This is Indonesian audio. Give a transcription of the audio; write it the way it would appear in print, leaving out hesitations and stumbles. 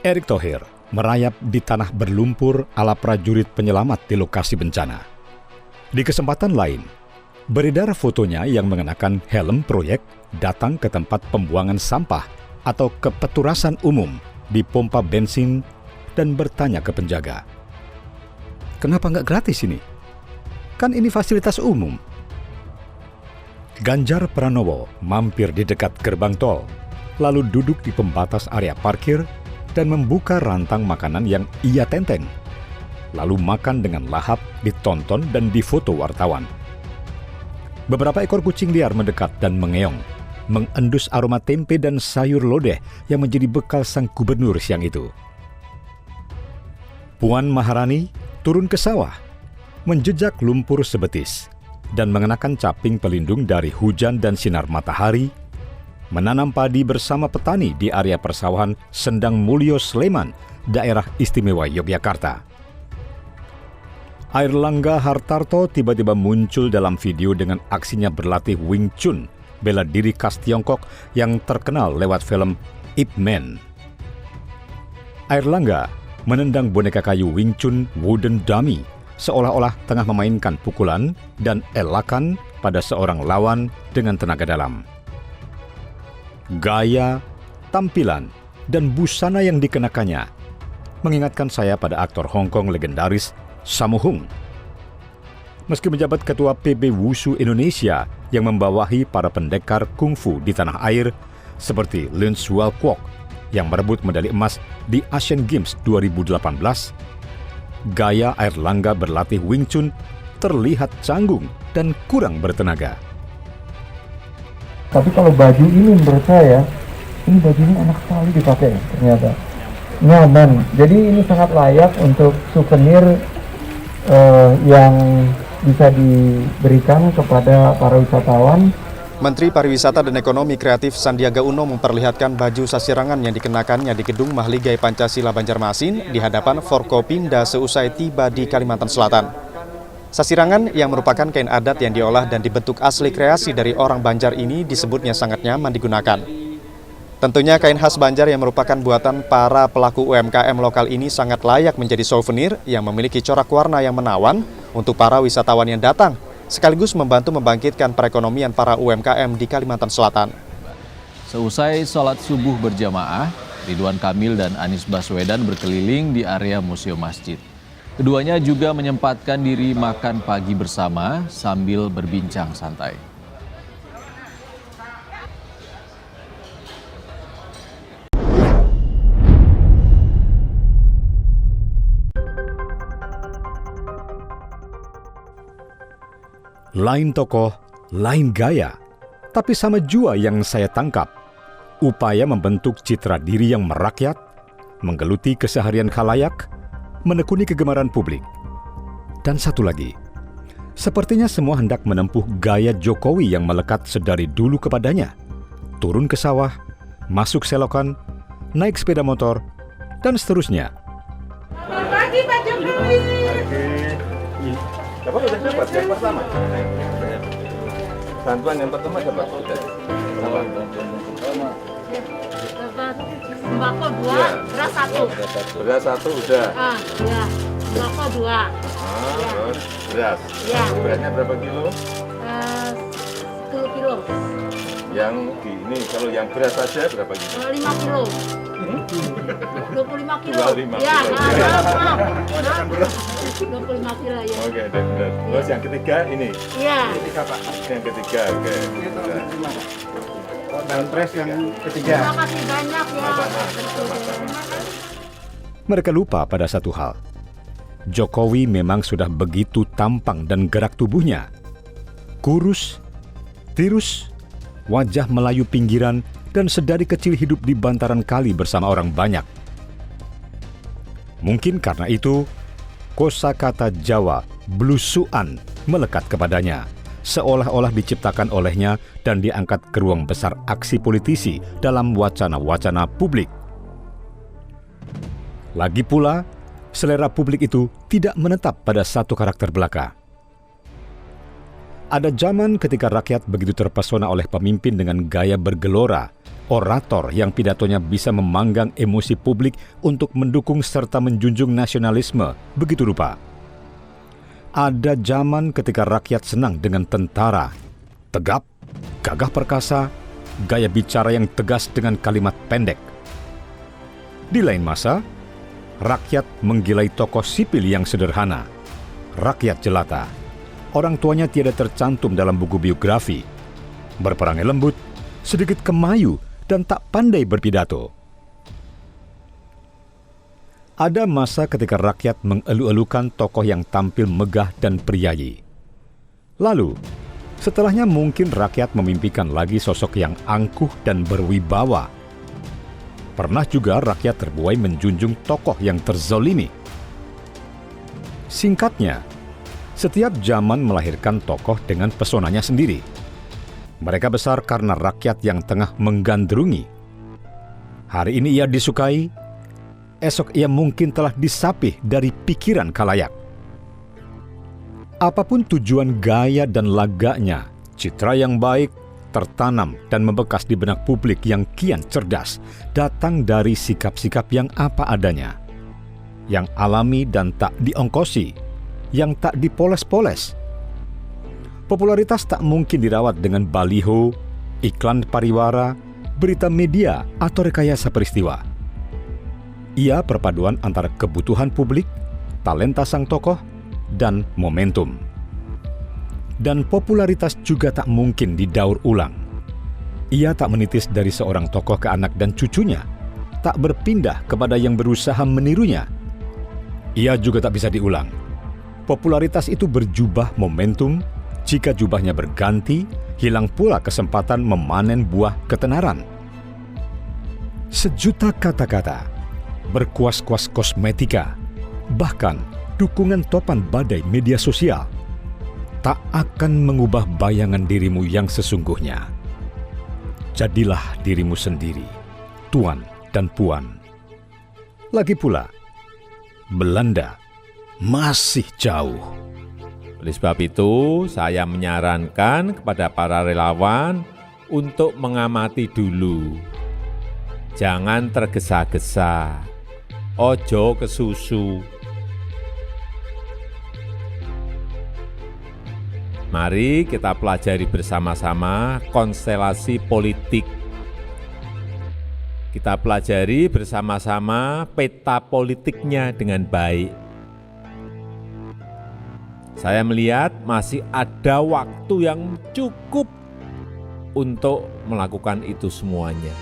Erick Thohir merayap di tanah berlumpur ala prajurit penyelamat di lokasi bencana. Di kesempatan lain, beredar fotonya yang mengenakan helm proyek datang ke tempat pembuangan sampah atau kepeturasan umum di pompa bensin dan bertanya ke penjaga, "Kenapa nggak gratis ini? Kan ini fasilitas umum." Ganjar Pranowo mampir di dekat gerbang tol, lalu duduk di pembatas area parkir dan membuka rantang makanan yang ia tenteng. Lalu makan dengan lahap, ditonton dan difoto wartawan. Beberapa ekor kucing liar mendekat dan mengeong, mengendus aroma tempe dan sayur lodeh yang menjadi bekal sang gubernur siang itu. Puan Maharani turun ke sawah, menjejak lumpur sebetis, dan mengenakan caping pelindung dari hujan dan sinar matahari, menanam padi bersama petani di area persawahan Sendang Mulyo Sleman, daerah istimewa Yogyakarta. Airlangga Hartarto tiba-tiba muncul dalam video dengan aksinya berlatih Wing Chun, bela diri khas Tiongkok yang terkenal lewat film Ip Man. Airlangga menendang boneka kayu Wing Chun wooden dummy, seolah-olah tengah memainkan pukulan dan elakan pada seorang lawan dengan tenaga dalam. Gaya, tampilan, dan busana yang dikenakannya mengingatkan saya pada aktor Hong Kong legendaris Sammo Hung. Meski menjabat ketua PB Wushu Indonesia yang membawahi para pendekar kungfu di tanah air seperti Lin Sual Kwok yang merebut medali emas di Asian Games 2018, gaya Airlangga berlatih Wing Chun terlihat canggung dan kurang bertenaga. Tapi kalau baju ini menurut saya, ini bajunya enak sekali dipakai ternyata. Nyaman. Jadi ini sangat layak untuk souvenir yang bisa diberikan kepada para wisatawan. Menteri Pariwisata dan Ekonomi Kreatif Sandiaga Uno memperlihatkan baju sasirangan yang dikenakannya di Gedung Mahligai Pancasila Banjarmasin di hadapan Forkopimda seusai tiba di Kalimantan Selatan. Sasirangan yang merupakan kain adat yang diolah dan dibentuk asli kreasi dari orang Banjar ini disebutnya sangat nyaman digunakan. Tentunya kain khas Banjar yang merupakan buatan para pelaku UMKM lokal ini sangat layak menjadi souvenir yang memiliki corak warna yang menawan untuk para wisatawan yang datang, sekaligus membantu membangkitkan perekonomian para UMKM di Kalimantan Selatan. Seusai sholat subuh berjamaah, Ridwan Kamil dan Anies Baswedan berkeliling di area Museum Masjid. Keduanya juga menyempatkan diri makan pagi bersama sambil berbincang santai. Lain tokoh, lain gaya, tapi sama jua yang saya tangkap. Upaya membentuk citra diri yang merakyat, menggeluti keseharian khalayak, menekuni kegemaran publik. Dan satu lagi, sepertinya semua hendak menempuh gaya Jokowi yang melekat sedari dulu kepadanya. Turun ke sawah, masuk selokan, naik sepeda motor, dan seterusnya. Selamat pagi Pak Jokowi. Dapat udah dapat yang pertama. Bantuan yang pertama dapat sudah. Dapat sembako 2, beras 1. Beras 1 udah. Ya. Sembako 2. Terus beras. Ya. Berasnya berapa kilo? 10 kilo. Yang ini kalau yang beras saja berapa kilo? 5 kilo. 25 kilo. 25 Ya, kilo. maaf. 25 kilo ya. Oke, benar. Terus yang ketiga ini. Iya. Yang ketiga, oke. Dan pres yang ketiga. Terima kasih banyak ya. Mereka lupa pada satu hal. Jokowi memang sudah begitu tampang dan gerak tubuhnya. Kurus, tirus, wajah Melayu pinggiran, dan sedari kecil hidup di bantaran kali bersama orang banyak. Mungkin karena itu, kosakata Jawa blusuan melekat kepadanya, seolah-olah diciptakan olehnya dan diangkat ke ruang besar aksi politisi dalam wacana-wacana publik. Lagi pula, selera publik itu tidak menetap pada satu karakter belaka. Ada zaman ketika rakyat begitu terpesona oleh pemimpin dengan gaya bergelora, orator yang pidatonya bisa memanggang emosi publik untuk mendukung serta menjunjung nasionalisme begitu rupa. Ada zaman ketika rakyat senang dengan tentara, tegap, gagah perkasa, gaya bicara yang tegas dengan kalimat pendek. Di lain masa, rakyat menggilai tokoh sipil yang sederhana, rakyat jelata. Orang tuanya tiada tercantum dalam buku biografi, berperangai lembut, sedikit kemayu, dan tak pandai berpidato. Ada masa ketika rakyat mengelu-elukan tokoh yang tampil megah dan priayi. Lalu, setelahnya mungkin rakyat memimpikan lagi sosok yang angkuh dan berwibawa. Pernah juga rakyat terbuai menjunjung tokoh yang terzolimi. Singkatnya, setiap zaman melahirkan tokoh dengan pesonanya sendiri. Mereka besar karena rakyat yang tengah menggandrungi. Hari ini ia disukai, esok ia mungkin telah disapih dari pikiran khalayak. Apapun tujuan gaya dan laganya, citra yang baik, tertanam dan membekas di benak publik yang kian cerdas, datang dari sikap-sikap yang apa adanya, yang alami dan tak diongkosi, yang tak dipoles-poles. Popularitas tak mungkin dirawat dengan baliho, iklan pariwara, berita media, atau rekayasa peristiwa. Ia perpaduan antara kebutuhan publik, talenta sang tokoh, dan momentum. Dan popularitas juga tak mungkin didaur ulang. Ia tak menitis dari seorang tokoh ke anak dan cucunya, tak berpindah kepada yang berusaha menirunya. Ia juga tak bisa diulang. Popularitas itu berjubah momentum. Jika jubahnya berganti, hilang pula kesempatan memanen buah ketenaran. Sejuta kata-kata, berkuas-kuas kosmetika, bahkan dukungan topan badai media sosial, tak akan mengubah bayangan dirimu yang sesungguhnya. Jadilah dirimu sendiri, tuan dan puan. Lagi pula, Belanda masih jauh. Oleh sebab itu, saya menyarankan kepada para relawan untuk mengamati dulu. Jangan tergesa-gesa, ojo kesusu. Mari kita pelajari bersama-sama konstelasi politik. Kita pelajari bersama-sama peta politiknya dengan baik. Saya melihat masih ada waktu yang cukup untuk melakukan itu semuanya.